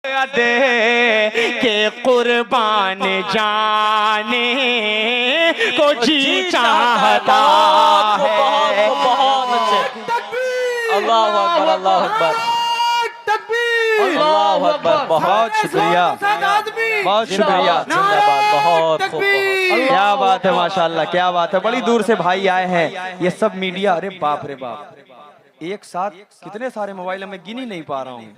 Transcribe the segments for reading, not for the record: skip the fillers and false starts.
दे के कुर्बान जाने को जी चाहता है। बहुत अच्छे। अल्लाह अकबर, अल्लाह अकबर, अल्लाह अकबर। बहुत शुक्रिया, बहुत शुक्रिया, जिंदाबाद। बहुत खूब, क्या बात है, माशाल्लाह, क्या बात है। बड़ी दूर से भाई आए हैं, ये सब मीडिया। अरे बाप रे बाप, एक साथ कितने सारे मोबाइल में गिन ही नहीं पा रहा हूँ।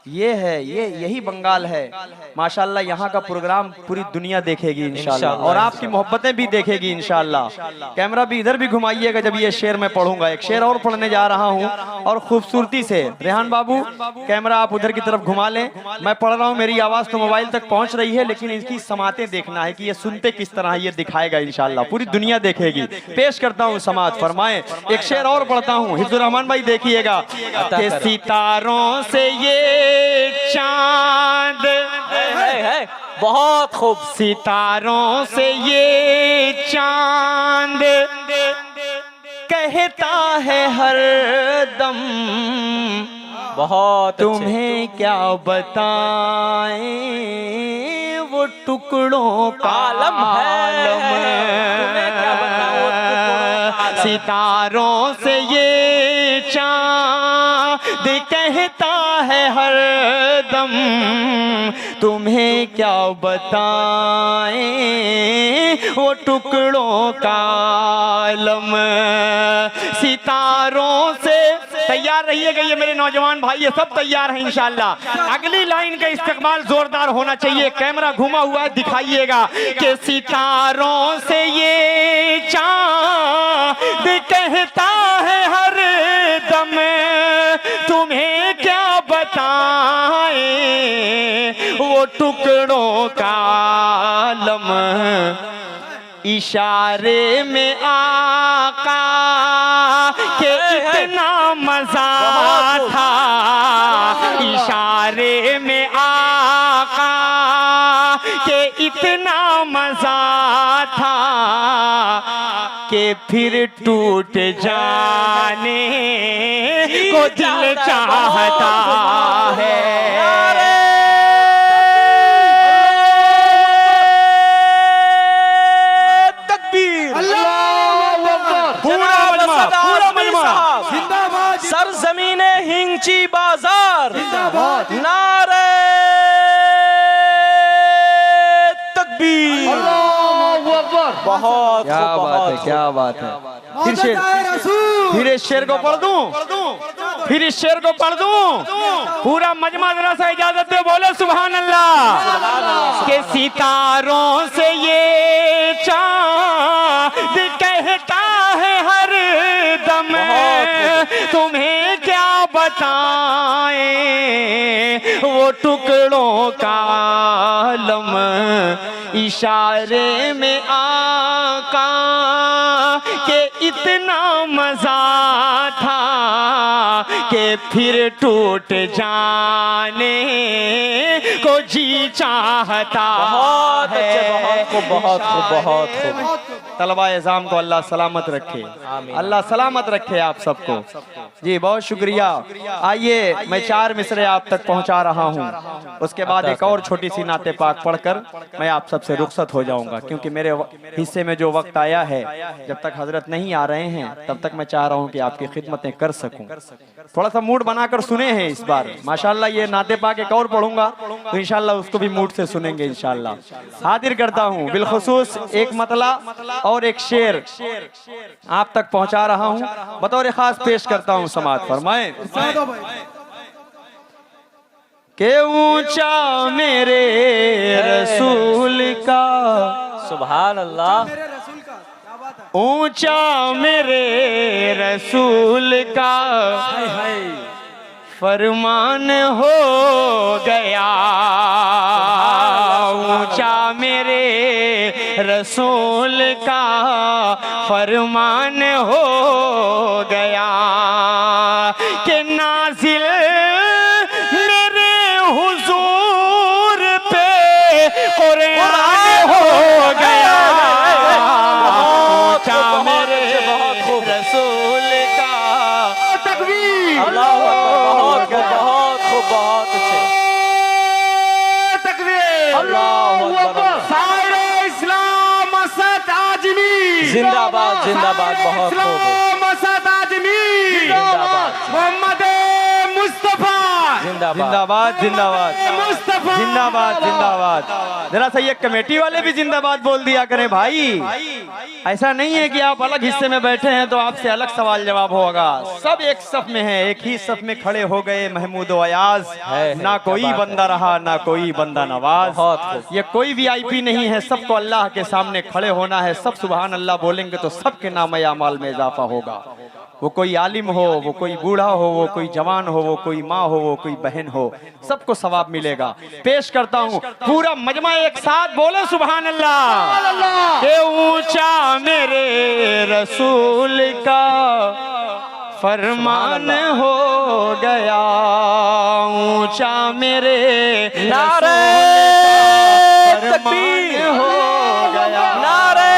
ये है, यही बंगाल है माशाल्लाह। यहाँ का प्रोग्राम पूरी दुनिया देखेगी इंशाल्लाह, और आपकी मोहब्बतें भी देखेगी इंशाल्लाह। कैमरा भी इधर भी घुमाइएगा जब ये शेर मैं पढ़ूंगा। एक शेर और पढ़ने जा रहा हूँ, और खूबसूरती से रेहान बाबू कैमरा आप उधर की तरफ घुमा लें। मैं पढ़ रहा हूँ, मेरी आवाज तो मोबाइल तक पहुँच रही है, लेकिन इसकी समातें देखना है कि ये सुनते किस तरह ये दिखाएगा इंशाल्लाह, पूरी दुनिया देखेगी। पेश करता हूँ, समात फरमाए। एक शेर और पढ़ता हूँ, हिफ्जुर रहमान भाई देखिएगा। सितारों से ये चांद है, बहुत खूब। सितारों से ये चांद कहता है हर दम, बहुत तुम्हें क्या बताएं वो टुकड़ों का आलम है। तुम्हें क्या बताऊं वो टुकड़ों का आलम। सितारों से ये चांद कहता है हर दम, तुम्हें क्या बताएं वो टुकड़ों का आलम। सितारों से तैयार रहिएगा ये मेरे नौजवान भाई, ये सब तैयार हैं इंशाल्लाह। अगली लाइन का इस्तेमाल जोरदार होना चाहिए। कैमरा घुमा हुआ है, दिखाइएगा कि सितारों से ये चांद कहता है हर दम, तुम्हें क्या बताएं वो टुकड़ों का आलम। इशारे में आका के इतना मजा था, इशारे में आका के इतना मजा था कि फिर टूट जाने को दिल चाहता है। सरजमीने हिंची बाजार, नारे तकबीर। बहुत क्या बात है, क्या बात है। फिर इस शेर को पढ़ दूं, फिर इस शेर को पढ़ दूं। पूरा मजमा जरा सा इजाजत दे, बोले सुभान अल्लाह। के सितारों से ये चांद कहता है हर दम, तुम्हें क्या बताएं वो टुकड़ों का आलम। इशारे में आका के इतना मजा था कि फिर टूट जाने को जी चाहता है। बहुत खूब। तलबा एजाम को अल्लाह सलामत रखे, अल्लाह सलामत रखे आप सबको। जी बहुत शुक्रिया। आइए मैं 4 मिसरे आप तक पहुंचा रहा हूं, उसके बाद एक और छोटी सी नाते पाक पढ़कर मैं आप सबसे रुखसत हो जाऊंगा, क्योंकि मेरे हिस्से में जो वक्त आया है, जब तक हजरत नहीं आ रहे हैं तब तक मैं चाह रहा हूं कि आपकी खिदमतें कर सकूं। थोड़ा सा मूड बनाकर सुने हैं इस बार माशाल्लाह। ये नाते पाक एक और पढ़ूंगा तो इंशाल्लाह उसको भी मूड से सुनेंगे इंशाल्लाह। हाजिर करता हूं बिलखुसूस एक मतला और एक शेर आप तक पहुंचा रहा हूं, बतौर खास पेश करता हूं। समात फरमाए के ऊंचा मेरे रसूल का, सुभान अल्लाह। ऊंचा मेरे रसूल का फरमान हो गया, ऊंचा मेरे रसूल का फरमान हो गया कि नाजिल मेरे हुजूर पे कुरान हो गया। ऊंचा मेरे रसूल का तकबीर। अल्लाह अकबर। बहुत खूब, बहुत अच्छे। जिंदाबाद जिंदाबाद, बहुत खूब। असद आजमी जिंदाबाद मोहम्मद मुस्तफा जिंदाबाद जिंदाबाद जिंदाबाद मुस्तफा जिंदाबाद जिंदाबाद। जरा सा ये कमेटी वाले भी जिंदाबाद बोल दिया करें भाई। ऐसा नहीं है कि आप अलग हिस्से में बैठे हैं तो आपसे अलग सवाल जवाब होगा। सब एक सफ में हैं, एक ही सफ में खड़े हो गए महमूद अयाज। ना कोई क्या बात बंदा रहा ना कोई बंदा नवाज। बहुत खूब। ये कोई VIP नहीं है, सबको अल्लाह के सामने खड़े होना है। सब सुभान अल्लाह बोलेंगे तो सबके नाम अमाल में इजाफा होगा। वो कोई आलिम हो, वो कोई बूढ़ा हो, वो कोई जवान हो, वो कोई माँ हो, वो कोई बहन हो, सबको सवाब मिलेगा। पेश करता हूँ पूरा मजमा एक साथ बोले सुभान अल्लाह। के ऊंचा मेरे रसूल का फरमान हो गया, ऊंचा मेरे नारे रसूल का तकबीर, फरमान हो गया। नारे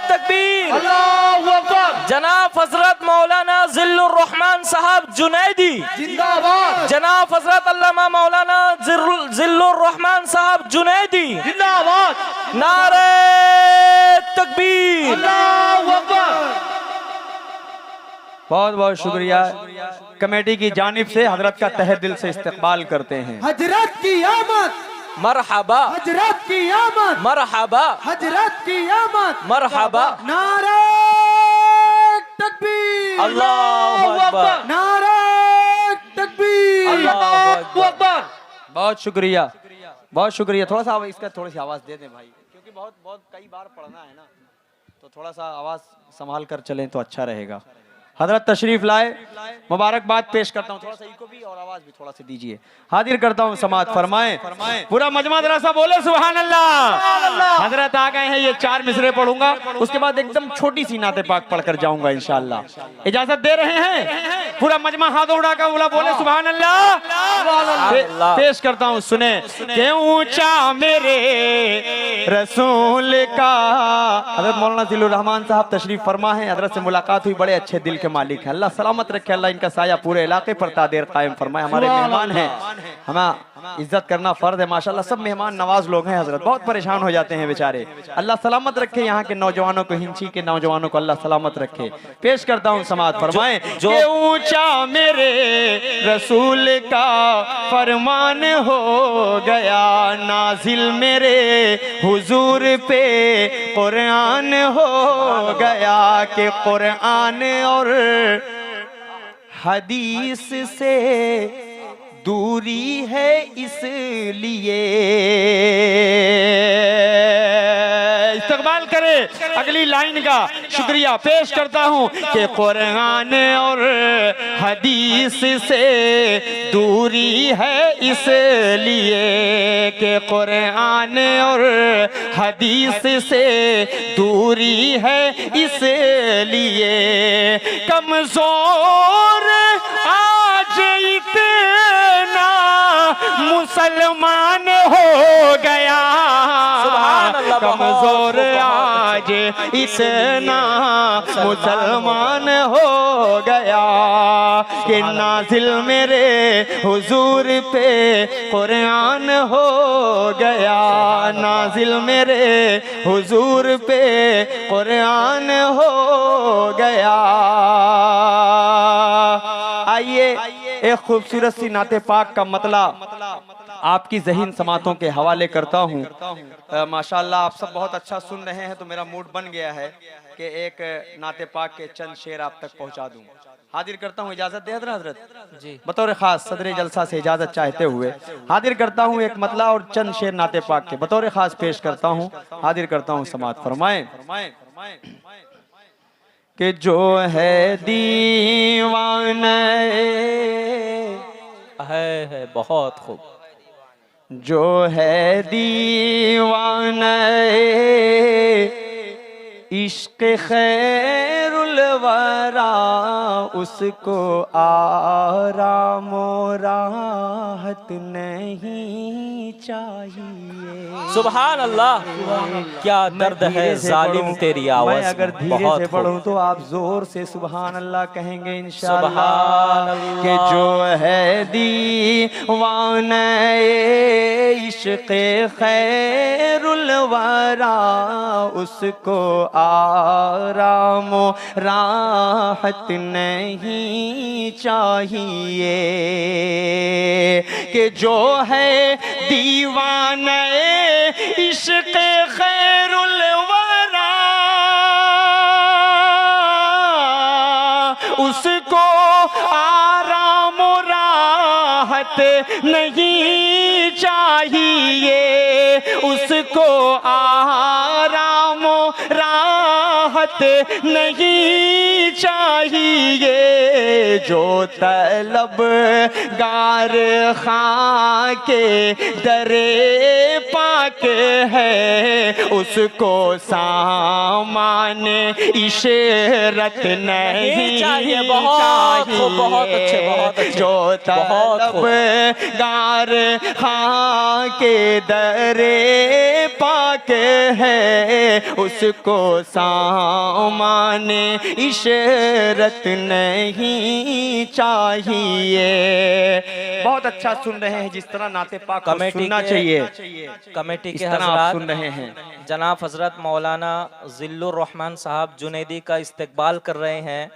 तकबीर। अल्लाहू अकबर। जनाब हजरत मौलाना जिल्लुर रहमान साहब जुनैदी जिंदाबाद जनाब हजरत अल्लामा मौलाना जिल्लुर रहमान साहब जुनैदी जिंदाबाद। नारे तकबीर। अल्लाहू अकबर। बहुत बहुत शुक्रिया। कमेटी की जानिब से हजरत का तहे दिल से इस्तकबाल करते हैं। हजरत की आमद, मरहबा हजरत की आमद, मरहबा हजरत की आमद। मरहबा। नारे तकबीर, अल्लाहु अकबर। नारे तकबीर। अल्लाहु अकबर। बहुत शुक्रिया, बहुत शुक्रिया। थोड़ा सा इसका थोड़ी सी आवाज दे दें भाई, क्योंकि बहुत बहुत कई बार पढ़ना है ना, तो थोड़ा सा आवाज संभाल कर चलें तो अच्छा रहेगा। हजरत तशरीफ लाए, मुबारकबाद पेश करता हूँ। थोड़ा सा इको भी और आवाज भी थोड़ा सा दीजिए। हाजिर करता हूँ समात फरमाएं। पूरा मजमा जरा सा बोले सुभान अल्लाह। हजरत आ गए हैं, ये 4 मिसरे पढ़ूंगा, उसके बाद एकदम छोटी सी नाते पाक पढ़कर जाऊंगा इंशाअल्लाह। इजाजत दे रहे हैं? पूरा मजमा हाथ उड़ा कर बोले सुभान अल्लाह। पेश करता हूँ, सुने। के ऊंचा मेरे रसूल का। हजरत मौलाना जिल्लुर रहमान साहब तशरीफ फरमा है, हजरत से मुलाकात हुई, बड़े अच्छे दिल के मालिक है। अल्लाह सलामत रखे, अल्लाह इनका साया पूरे इलाके पर तादेर कायम फरमाए। हमारे मेहमान हैं, हमें इज्जत करना फर्ज है। माशाल्लाह सब मेहमान नवाज लोग हैं हजरत, बहुत परेशान हो जाते हैं बेचारे। अल्लाह सलामत रखे, यहाँ के नौजवानों को, हिंची के नौजवानों को अल्लाह सलामत रखे। पेश करता हूँ समात फरमाएं। जो ऊंचा मेरे रसूल का फरमान हो गया, नाजिल मेरे हुजूर पे कुरान हो गया, कि कुरान और हदीस से दूरी है इसलिए। इस्तकबाल करे अगली लाइन का। शुक्रिया पेश करता हूँ कि कुरान और हदीस से दूरी है इसलिए, कि कुरान और हदीस से दूरी है इसलिए। कमजोर आज इतना मुसलमान हो गया, कमजोर आज इतना मुसलमान हो गया, कि नाजिल मेरे हुजूर पे कुरान हो गया, नाजिल मेरे हुजूर पे कुरान हो गया। आइए एक खूबसूरत सी नाते पाक का मतला आपकी ज़हीन समातों के हवाले करता हूँ। माशाल्लाह आप सब बहुत अच्छा सुन रहे हैं, तो मेरा मूड बन गया है कि एक नाते पाक के चंद शेर आप तक पहुँचा दूँ। हाजिर करता हूँ, इजाज़त दे हजरत जी, बतौर ख़ास सदर जलसा से इजाज़त चाहते हुए हाजिर करता हूँ एक मतला और चंद शेर नाते पाक के बतौर ख़ास पेश करता हूँ। हाजिर करता हूँ, समात फरमाएं। कि जो है दीवाना है बहुत खूब, जो है दीवाना इश्क खैरुल वरा, उसको आराम राहत नहीं चाहिए। सुभान अल्लाह, क्या दर्द है जालिम तेरी मैं आवाज अगर में। धीरे बहुत से खूब। पढ़ूं तो आप जोर से सुभान अल्लाह कहेंगे इंशाअल्लाह। सुभान अल्लाह। कि जो है दीवाना इश्क़ खैरुल वरा उसको आराम राहत नहीं चाहिए। कि जो है दीवाना इश्क़ खैरुल वरा उसको आराम राहत नहीं चाहिए। उसको आराम राहत नहीं चाहिए। जो तलबगार खां के दरे पाक है उसको सामान इशरत नहीं चाहिए। बहुत खूब, बहुत अच्छे, बहुत अच्छे। जो बहुत खूब। तलबगार खां के दरे पाक है उसको सामान इशरत नहीं चाहिए। बहुत अच्छा सुन रहे हैं, जिस तरह नाते पाक को कमेटी सुनना के- चाहिए कमेटी इस के तरह आप हजरात सुन रहे हैं। जनाब हजरत मौलाना जिल्लुर रहमान साहब जुनैदी का इस्तकबाल कर रहे हैं।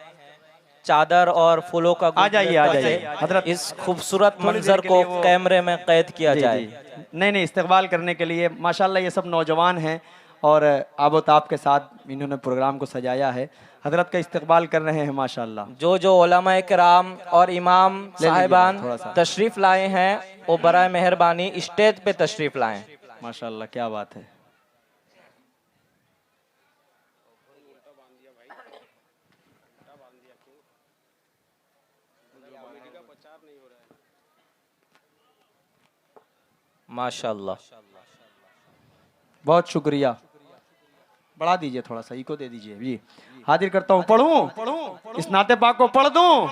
चादर और फूलों का आ जाइए, आ गुलदस्ता जाइए। से हजरत इस खूबसूरत थोड़ी देर मंजर के को लिए वो- कैमरे में कैद किया जी, जाए। जी। नहीं, इस्तकबाल करने के लिए माशाल्लाह ये सब नौजवान हैं और आबोताब के साथ इन्होंने प्रोग्राम को सजाया है। हजरत का इस्तकबाल कर रहे हैं माशाल्लाह। जो उलमा किराम और इमाम लीजिए साहिबान थोड़ा सा। तशरीफ लाए हैं वो बराए मेहरबानी स्टेज पे तशरीफ लाएं। माशाल्लाह, क्या बात है। माशाल्लाह। बहुत शुक्रिया। बढ़ा दीजिए, थोड़ा सा इको दे दीजिए जी। हाजिर करता हूँ, पढ़ूं इस नाते पाक को, पढ़ दूं।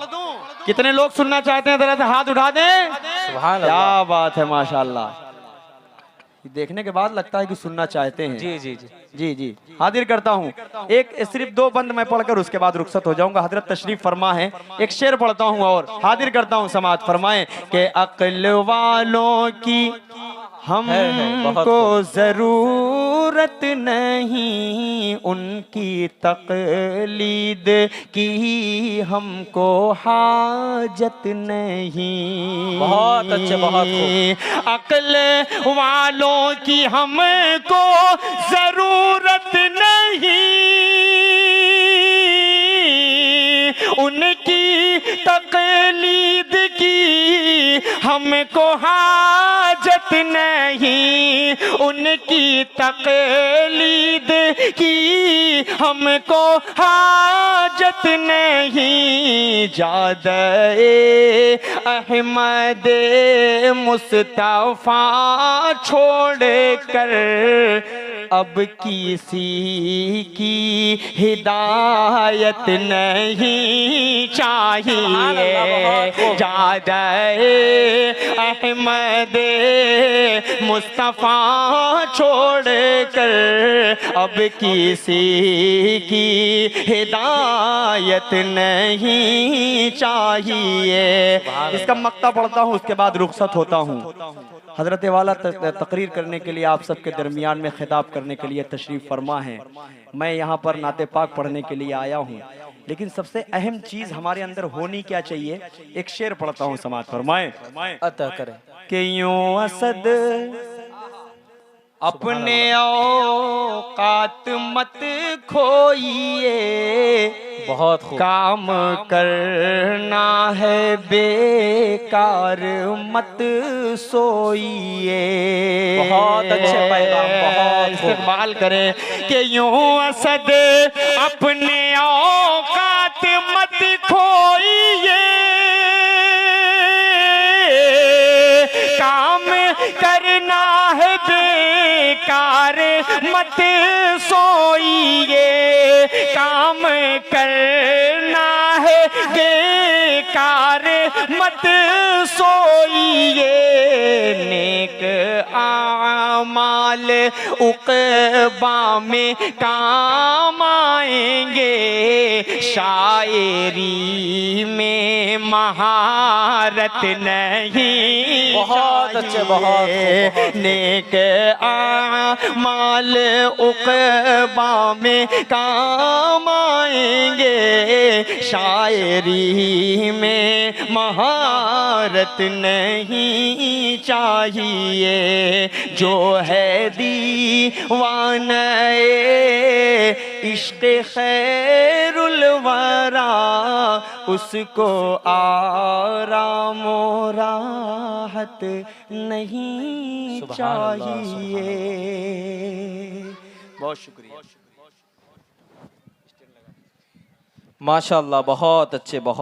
कितने लोग सुनना चाहते हैं, जरा से हाथ उठा दें। सुभान अल्लाह। क्या बात है, माशाल्लाह। देखने के बाद लगता है कि सुनना चाहते हैं। जी जी जी। जी जी, हाजिर करता हूँ। एक सिर्फ 2 बंद मैं पढ़कर उसके बाद रुखसत हो जाऊंगा। हजरत तशरीफ फरमा है, एक शेर पढ़ता हूँ और हाजिर करता हूँ। समात फरमाएं कि अक्ल वालों की बहुत हमको खूब। जरूरत नहीं, उनकी तकलीद की हमको हाजत नहीं। बहुत अच्छे, बहुत खूब। अक्ल वालों की हमको जरूरत नहीं, उनकी तकलीद की हमको हाजत नहीं, उनकी तकलीद की हमको हाजत नहीं। जादे अहमद मुस्तफा छोड़ कर अब किसी की हिदायत नहीं चाहिए। जादे अहमद मुस्तफा छोड़ कर अब किसी की हिदायत नहीं चाहिए। इसका मक्ता पढ़ता हूँ, उसके बाद रुखसत होता हूँ। हजरत वाला तकरीर करने के लिए आप सबके दरमियान में खिताब करने के लिए तशरीफ फरमा है। मैं यहाँ पर नाते पाक पढ़ने के लिए आया हूँ, लेकिन सबसे अहम चीज हमारे अंदर होनी क्या चाहिए। एक शेर पढ़ता हूँ, समाज फरमाए अता करें कि यूं असद अपने औकात मत खोइए, बहुत खूब। काम करना है बेकार मत सोइए। बहुत अच्छे पैगाम, बहुत खूब। इस्तेमाल करें कि यूं असद अपने औकात मत खोइए, काम करना है बेकार मत सोइए, काम करना है बेकार मत मत सोइए, नेक आमाल उक़बा में काम आएंगे, शायरी में महारत नहीं बहुत अच्छे, चाहिए। बहुत नेक आमाल उक़बा में काम आएंगे, शायरी में महारत नहीं चाहिए। जो है दीवाना इश्क़ खैरुल वरा, उसको आराम और राहत नहीं चाहिए। बहुत शुक्रिया। माशाल्लाह, बहुत अच्छे, बहुत